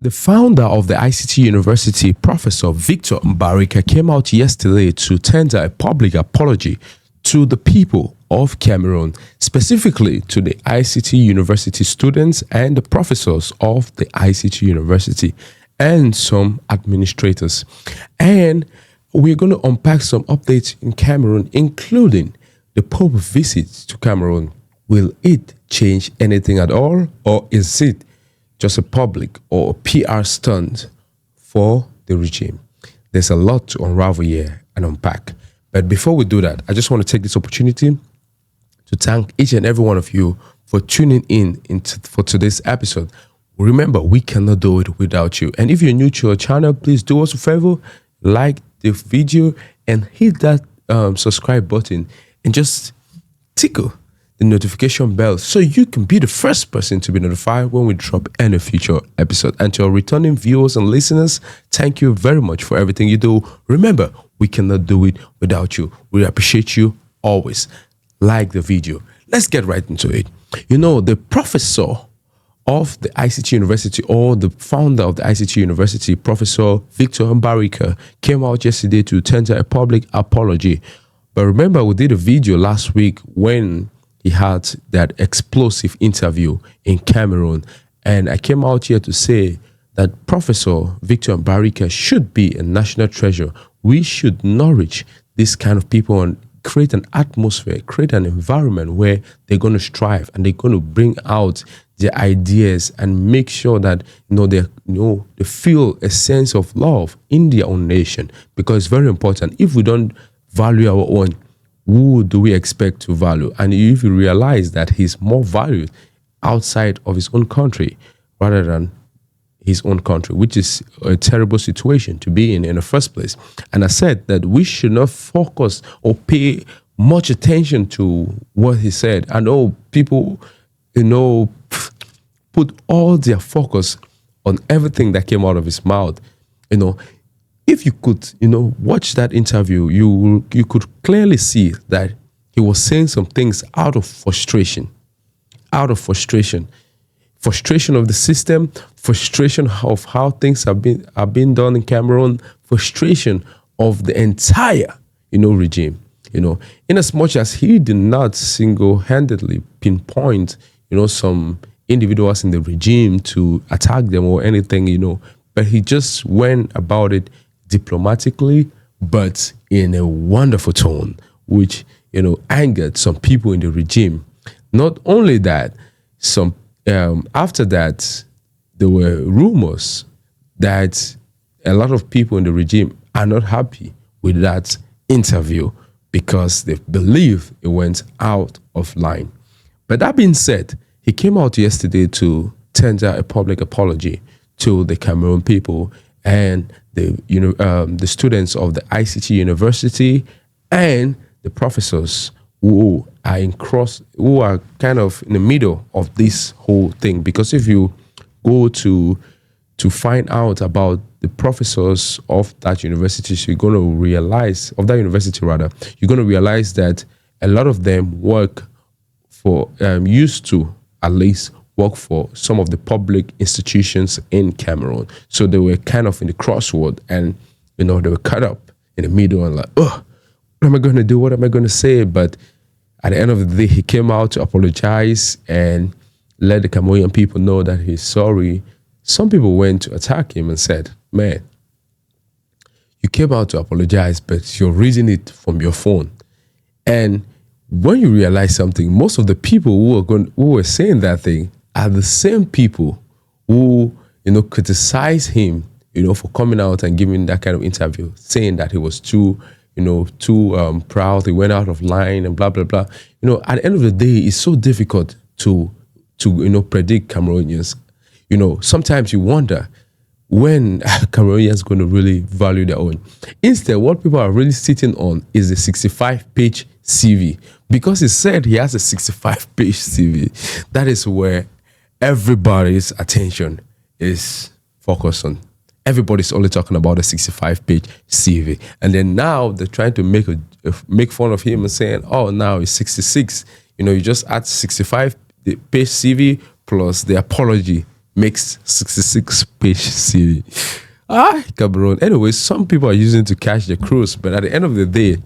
The founder of the ICT University, Professor Victor Mbarika, came out yesterday to tender a public apology to the people of Cameroon, specifically to the ICT University students and the professors of the ICT University and some administrators. And we're going to unpack some updates in Cameroon, including the Pope visit to Cameroon. Will it change anything at all, or is it just a public or a PR stunt for the regime? There's a lot to unravel here and unpack. But before we do that, I just want to take this opportunity to thank each and every one of you for tuning in for today's episode. Remember, we cannot do it without you. And if you're new to our channel, please do us a favor, like the video and hit that subscribe button and just tickle the notification bell so you can be the first person to be notified when we drop any future episode. And to our returning viewers and listeners, thank you very much for everything you do. Remember, we cannot do it without you. We appreciate you always. Like the video. Let's get right into it. You know, the professor of the ICT University, or the founder of the ICT University, Professor Victor Mbarika, came out yesterday to tender a public apology. But remember, we did a video last week when he had that explosive interview in Cameroon. And I came out here to say that Professor Victor Mbarika should be a national treasure. We should nourish this kind of people and create an atmosphere, create an environment where they're going to strive and they're going to bring out their ideas and make sure that they feel a sense of love in their own nation, because it's very important. If we don't value our own, who do we expect to value? And if you realize that he's more valued outside of his own country rather than his own country, which is a terrible situation to be in the first place. And I said that we should not focus or pay much attention to what he said. I know people, put all their focus on everything that came out of his mouth. If you could, watch that interview, you could clearly see that he was saying some things out of frustration. Frustration of the system, frustration of how things have been done in Cameroon, frustration of the entire, regime. In as much as he did not single-handedly pinpoint, some individuals in the regime to attack them or anything, but he just went about it diplomatically, but in a wonderful tone, which, angered some people in the regime. Not only that, after that, there were rumors that a lot of people in the regime are not happy with that interview because they believe it went out of line. But that being said, he came out yesterday to tender a public apology to the Cameroon people and the students of the ICT University and the professors who are kind of in the middle of this whole thing. Because if you go to find out about the professors of that university, so you're going to realize, of that university rather, you're going to realize that a lot of them work for, used to at least work for some of the public institutions in Cameroon. So they were kind of in the crossroad and, they were cut up in the middle and like, what am I going to do? What am I going to say? But at the end of the day, he came out to apologize and let the Cameroonian people know that he's sorry. Some people went to attack him and said, man, you came out to apologize, but you're reading it from your phone. And when you realize something, most of the people who were saying that thing are the same people who, criticize him, for coming out and giving that kind of interview, saying that he was too proud, he went out of line and blah, blah, blah. At the end of the day, it's so difficult to predict Cameroonians. Sometimes you wonder when Cameroonians going to really value their own. Instead, what people are really sitting on is a 65-page CV. Because he said he has a 65-page CV, that is where everybody's attention is focused on. Everybody's only talking about a 65-page CV. And then now they're trying to make fun of him and saying, oh, now it's 66. You just add 65-page CV plus the apology makes 66-page CV. Cameroon. Anyway, some people are using it to catch the cruise, but at the end of the day,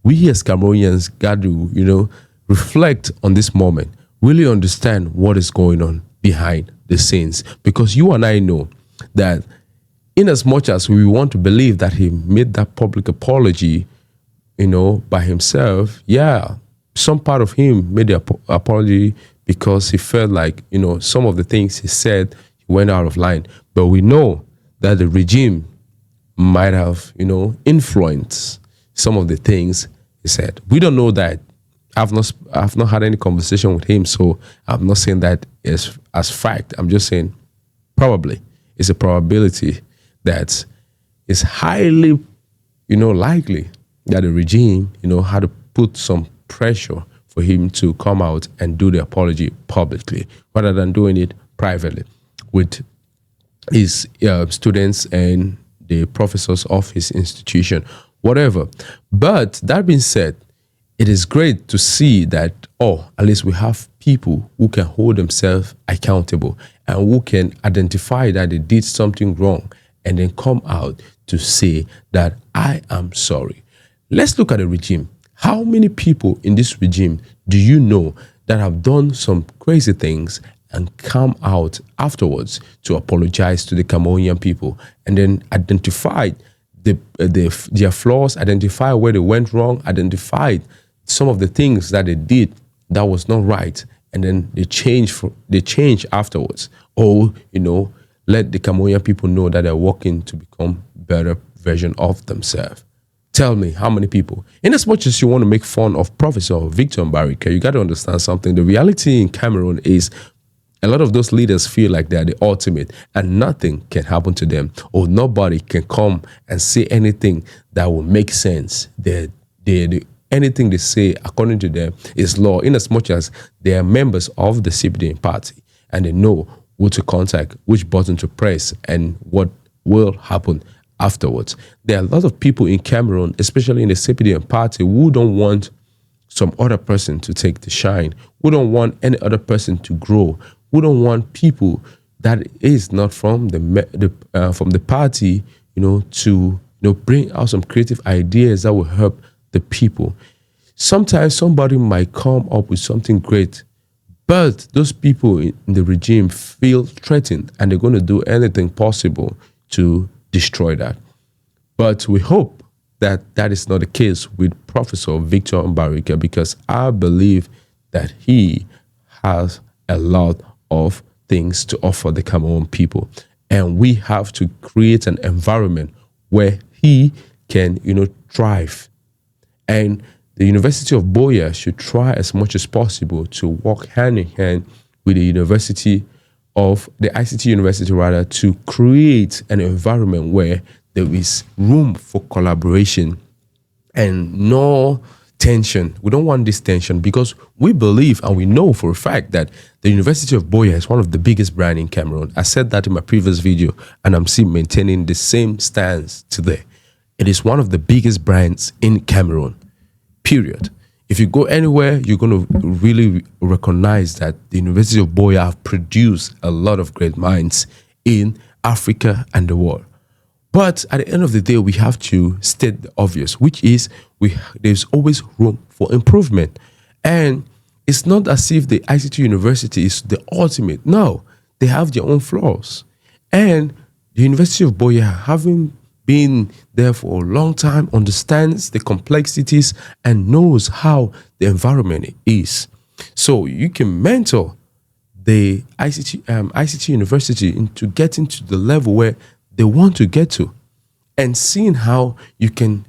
we as Cameroonians got to, reflect on this moment, really understand what is going on behind the scenes. Because you and I know that in as much as we want to believe that he made that public apology, by himself, yeah, some part of him made the apology because he felt like, some of the things he said he went out of line. But we know that the regime might have, influenced some of the things he said. We don't know that. I've not had any conversation with him, so I'm not saying that as fact. I'm just saying probably it's a probability that it's highly, likely that the regime, had to put some pressure for him to come out and do the apology publicly rather than doing it privately with his students and the professors of his institution, whatever. But that being said, it is great to see that, at least we have people who can hold themselves accountable and who can identify that they did something wrong and then come out to say that I am sorry. Let's look at the regime. How many people in this regime do you know that have done some crazy things and come out afterwards to apologize to the Cameroonian people and then identified their flaws, identify where they went wrong, identified some of the things that they did that was not right, and then they change afterwards, or let the Cameroonian people know that they're working to become better version of themselves. Tell me how many people. In as much as you want to make fun of Professor Victor Mbarika, you got to understand something. The reality in Cameroon is a lot of those leaders feel like they're the ultimate and nothing can happen to them, or nobody can come and say anything that will make sense. Anything they say, according to them, is law, in as much as they are members of the CPDM party and they know who to contact, which button to press, and what will happen afterwards. There are a lot of people in Cameroon, especially in the CPDM party, who don't want some other person to take the shine, who don't want any other person to grow, who don't want people that is not from the party, to bring out some creative ideas that will help the people. Sometimes somebody might come up with something great, but those people in the regime feel threatened and they're going to do anything possible to destroy that. But we hope that that is not the case with Professor Victor Mbarika, because I believe that he has a lot of things to offer the Cameroon people. And we have to create an environment where he can, thrive. And the University of Buea should try as much as possible to work hand in hand with the ICT University to create an environment where there is room for collaboration and no tension. We don't want this tension, because we believe and we know for a fact that the University of Buea is one of the biggest brands in Cameroon. I said that in my previous video and I'm still maintaining the same stance today. It is one of the biggest brands in Cameroon, period. If you go anywhere, you're going to really recognize that the University of Buea have produced a lot of great minds in Africa and the world. But at the end of the day, we have to state the obvious, which is there's always room for improvement. And it's not as if the ICT University is the ultimate. No, they have their own flaws. And the University of Buea, having been there for a long time, understands the complexities and knows how the environment is. So you can mentor the ICT University into getting to the level where they want to get to, and seeing how you can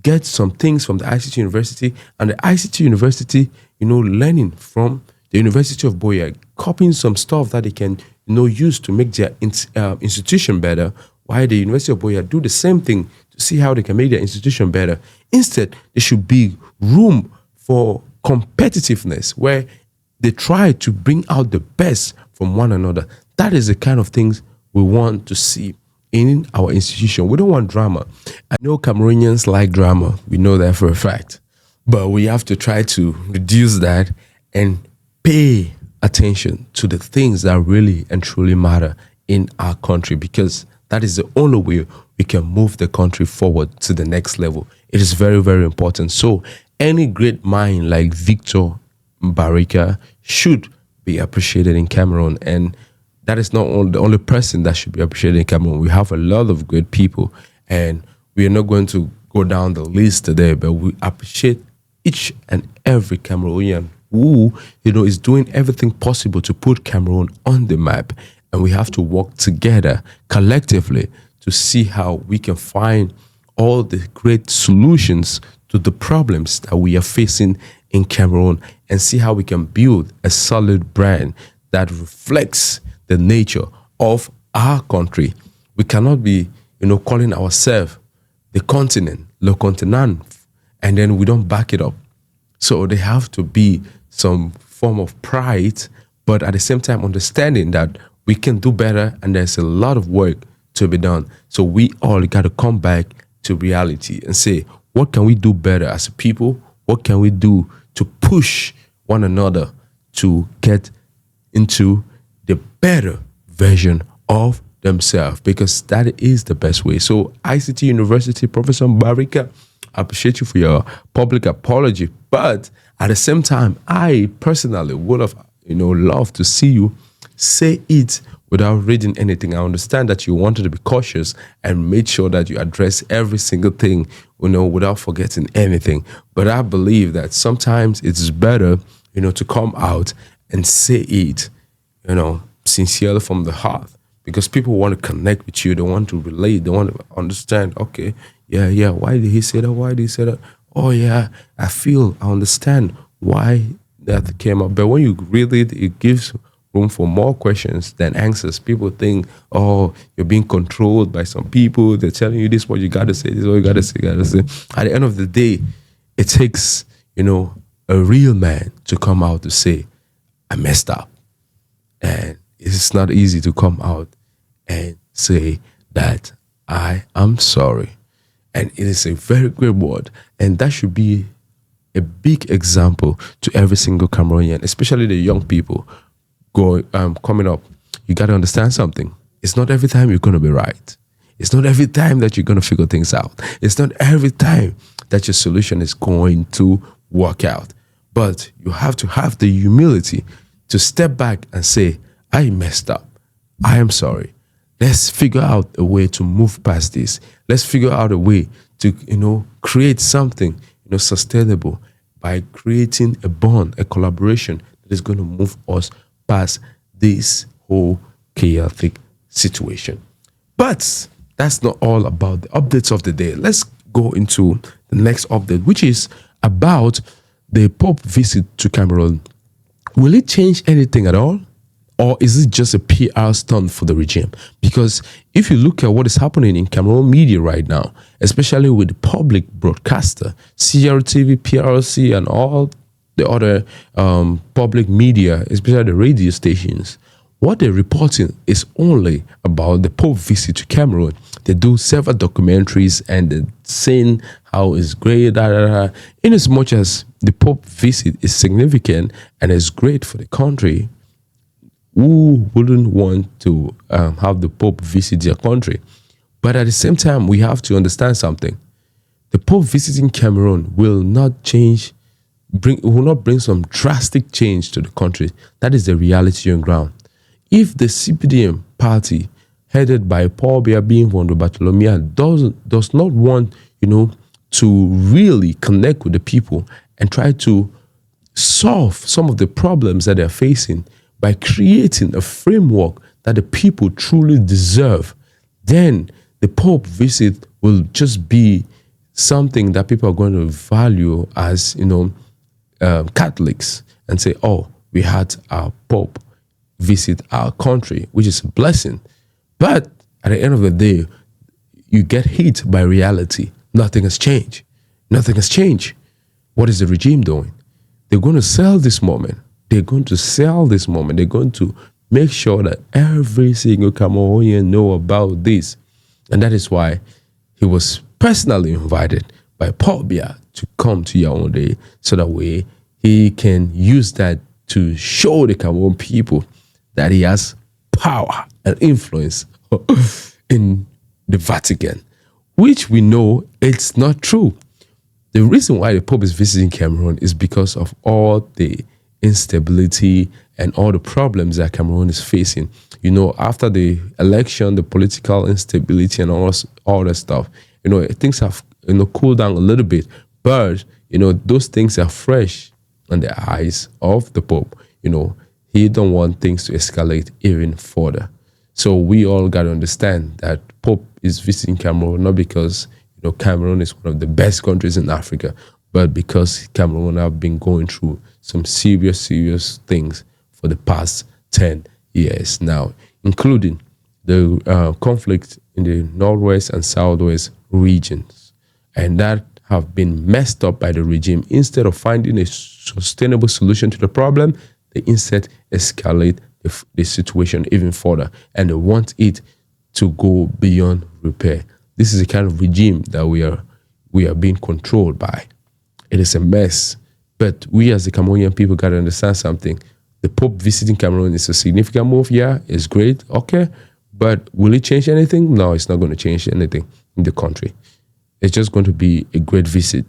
get some things from the ICT University, and the ICT University, learning from the University of Buea, copying some stuff that they can, use to make their institution better, while the University of Buea do the same thing to see how they can make their institution better. Instead, there should be room for competitiveness where they try to bring out the best from one another. That is the kind of things we want to see in our institution. We don't want drama. I know Cameroonians like drama. We know that for a fact. But we have to try to reduce that and pay attention to the things that really and truly matter in our country, because that is the only way we can move the country forward to the next level. It is very, very important. So any great mind like Victor Barika should be appreciated in Cameroon. And that is not the only person that should be appreciated in Cameroon. We have a lot of great people, and we are not going to go down the list today, but we appreciate each and every Cameroonian who, is doing everything possible to put Cameroon on the map. And we have to work together collectively to see how we can find all the great solutions to the problems that we are facing in Cameroon, and see how we can build a solid brand that reflects the nature of our country. We cannot be, calling ourselves the continent, le continent, and then we don't back it up. So there have to be some form of pride, but at the same time understanding that we can do better and there's a lot of work to be done. So we all got to come back to reality and say, what can we do better as a people? What can we do to push one another to get into the better version of themselves? Because that is the best way. So ICT University, Professor Barika, I appreciate you for your public apology. But at the same time, I personally would have, loved to see you say it without reading anything. I understand that you wanted to be cautious and made sure that you address every single thing, without forgetting anything. But I believe that sometimes it's better, to come out and say it, sincerely from the heart, because people want to connect with you. They want to relate. They want to understand, okay, yeah, why did he say that? Why did he say that? Oh, yeah, I understand why that came up. But when you read it, it gives room for more questions than answers. People think, oh, you're being controlled by some people. They're telling you this, what you got to say, this is what you got to say, At the end of the day, it takes, a real man to come out to say, I messed up. And it's not easy to come out and say that I am sorry. And it is a very great word. And that should be a big example to every single Cameroonian, especially the young people coming up. You got to understand something. It's not every time you're going to be right. It's not every time that you're going to figure things out. It's not every time that your solution is going to work out. But you have to have the humility to step back and say, I messed up. I am sorry. Let's figure out a way to move past this. Let's figure out a way to, create something, sustainable by creating a bond, a collaboration that is going to move us past this whole chaotic situation. But that's not all about the updates of the day. Let's go into the next update, which is about the Pope visit to Cameroon. Will it change anything at all? Or is it just a PR stunt for the regime? Because if you look at what is happening in Cameroon media right now, especially with the public broadcaster, CRTV, PRC, and all the other public media, especially the radio stations, what they're reporting is only about the Pope visit to Cameroon. They do several documentaries and they're saying how it's great, in as much as the Pope visit is significant and is great for the country. Who wouldn't want to have the Pope visit their country? But at the same time, we have to understand something. The Pope visiting Cameroon will not bring some drastic change to the country. That is the reality on ground. If the CPDM party, headed by Paul Biya being Vondo Bartolomea, does not want, to really connect with the people and try to solve some of the problems that they're facing by creating a framework that the people truly deserve, then the Pope visit will just be something that people are going to value as, Catholics, and say, oh, we had our Pope visit our country, which is a blessing. But at the end of the day, you get hit by reality. Nothing has changed. Nothing has changed. What is the regime doing? They're going to sell this moment. They're going to sell this moment. They're going to make sure that every single Cameroonian know about this. And that is why he was personally invited by Paul Biya to come to Yaoundé, so that way he can use that to show the Cameroon people that he has power and influence in the Vatican, which we know it's not true. The reason why the Pope is visiting Cameroon is because of all the instability and all the problems that Cameroon is facing. You know, after the election, the political instability and all that stuff, you know, things have, you know, cooled down a little bit. But, you know, those things are fresh in the eyes of the Pope. You know, he don't want things to escalate even further. So we all got to understand that Pope is visiting Cameroon not because, you know, Cameroon is one of the best countries in Africa, but because Cameroon have been going through some serious things for the past 10 years now, including the conflict in the Northwest and Southwest regions. And that have been messed up by the regime. Instead of finding a sustainable solution to the problem, they instead escalate the situation even further, and they want it to go beyond repair. This is the kind of regime that we are being controlled by. It is a mess. But we as the Cameroonian people got to understand something. The Pope visiting Cameroon is a significant move. Yeah, it's great. Okay. But will it change anything? No, it's not going to change anything in the country. It's just going to be a great visit.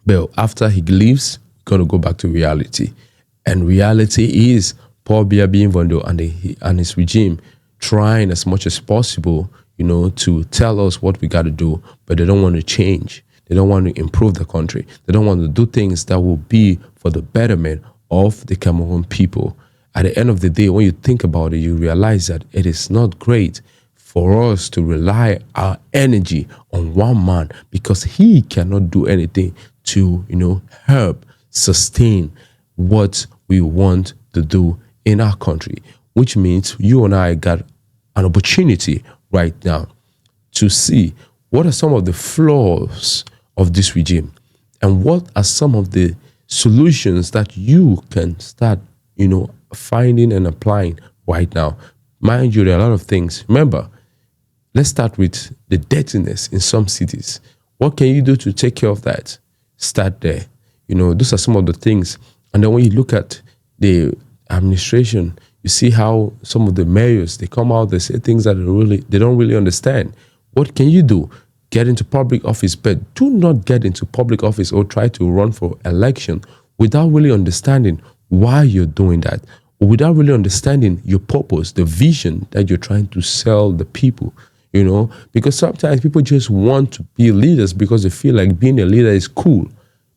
But after he leaves, we're going to go back to reality. And reality is Paul Biya Bienvendo and his regime trying as much as possible, you know, to tell us what we got to do, but they don't want to change. They don't want to improve the country. They don't want to do things that will be for the betterment of the Cameroon people. At the end of the day, when you think about it, you realize that it is not great for us to rely our energy on one man because he cannot do anything to, you know, help sustain what we want to do in our country, which means you and I got an opportunity right now to see what are some of the flaws of this regime and what are some of the solutions that you can start, you know, finding and applying right now. Mind you, there are a lot of things. Remember, let's start with the dirtiness in some cities. What can you do to take care of that? Start there. You know, those are some of the things. And then when you look at the administration, you see how some of the mayors, they come out, they say things that they don't really understand. What can you do? Get into public office, but do not get into public office or try to run for election without really understanding why you're doing that, or without really understanding your purpose, the vision that you're trying to sell the people, you know, because sometimes people just want to be leaders because they feel like being a leader is cool,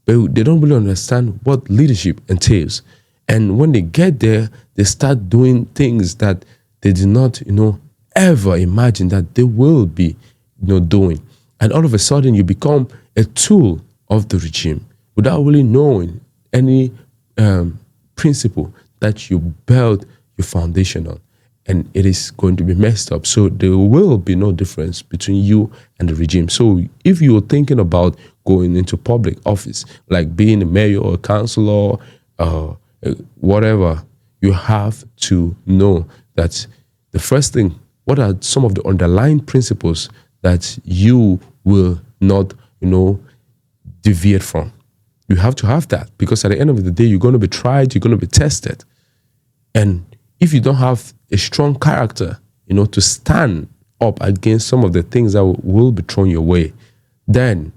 but they don't really understand what leadership entails. And when they get there, they start doing things that they did not, you know, ever imagine that they will be, you know, doing. And all of a sudden, you become a tool of the regime without really knowing any principle that you build your foundation on. And it is going to be messed up. So there will be no difference between you and the regime. So if you're thinking about going into public office, like being a mayor or a councillor, whatever, you have to know that the first thing, what are some of the underlying principles that you will not, you know, deviate from? You have to have that, because at the end of the day, you're going to be tried, you're going to be tested. And if you don't have a strong character, you know, to stand up against some of the things that will be thrown your way, then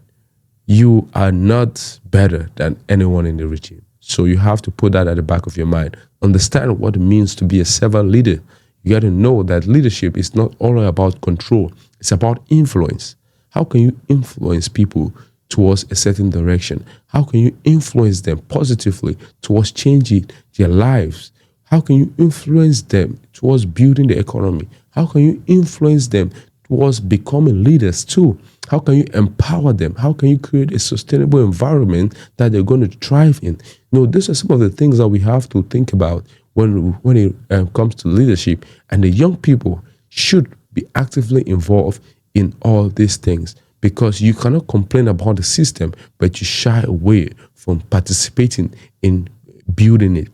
you are not better than anyone in the regime. So you have to put that at the back of your mind. Understand what it means to be a servant leader. You got to know that leadership is not all about control. It's about influence. How can you influence people towards a certain direction? How can you influence them positively towards changing their lives? How can you influence them towards building the economy? How can you influence them towards becoming leaders too? How can you empower them? How can you create a sustainable environment that they're going to thrive in? You know, these are some of the things that we have to think about when it comes to leadership. And the young people should be actively involved in all these things, because you cannot complain about the system, but you shy away from participating in building it.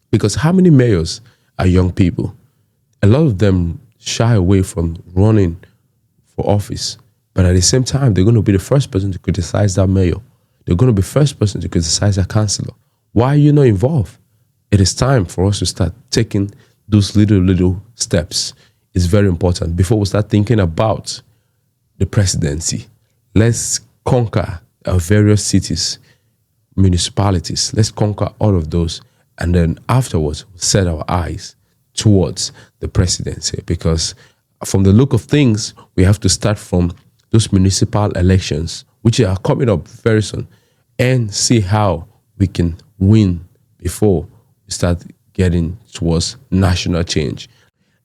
Because how many mayors are young people? A lot of them shy away from running for office, but at the same time, they're going to be the first person to criticize that mayor. They're going to be the first person to criticize that councillor. Why are you not involved? It is time for us to start taking those little steps. It's very important. Before we start thinking about the presidency, let's conquer our various cities, municipalities. Let's conquer all of those. And then afterwards, set our eyes towards the presidency. Because from the look of things, we have to start from those municipal elections, which are coming up very soon, and see how we can win before we start getting towards national change.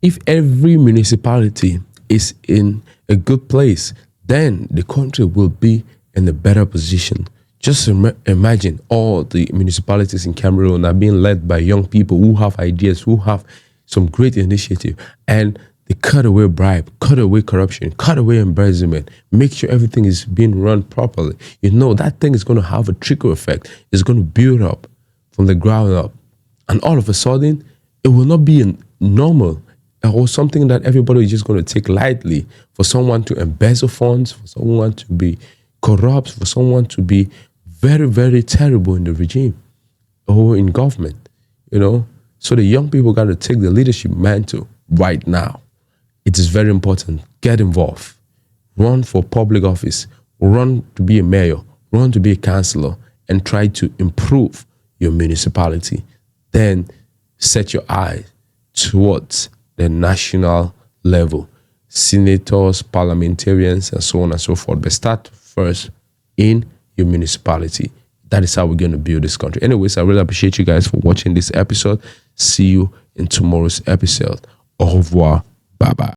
If every municipality is in a good place, then the country will be in a better position. Just imagine all the municipalities in Cameroon are being led by young people who have ideas, who have some great initiative, and they cut away bribe, cut away corruption, cut away embezzlement, make sure everything is being run properly. You know, that thing is going to have a trickle effect. It's going to build up from the ground up. And all of a sudden, it will not be normal or something that everybody is just going to take lightly, for someone to embezzle funds, for someone to be corrupt, for someone to be very, very terrible in the regime or in government, you know. So the young people got to take the leadership mantle right now. It is very important. Get involved. Run for public office. Run to be a mayor. Run to be a councillor, and try to improve your municipality. Then set your eyes towards the national level. Senators, parliamentarians, and so on and so forth. But start first in your municipality. That is how we're going to build this country. Anyways, I really appreciate you guys for watching this episode. See you in tomorrow's episode. Au revoir. Bye-bye.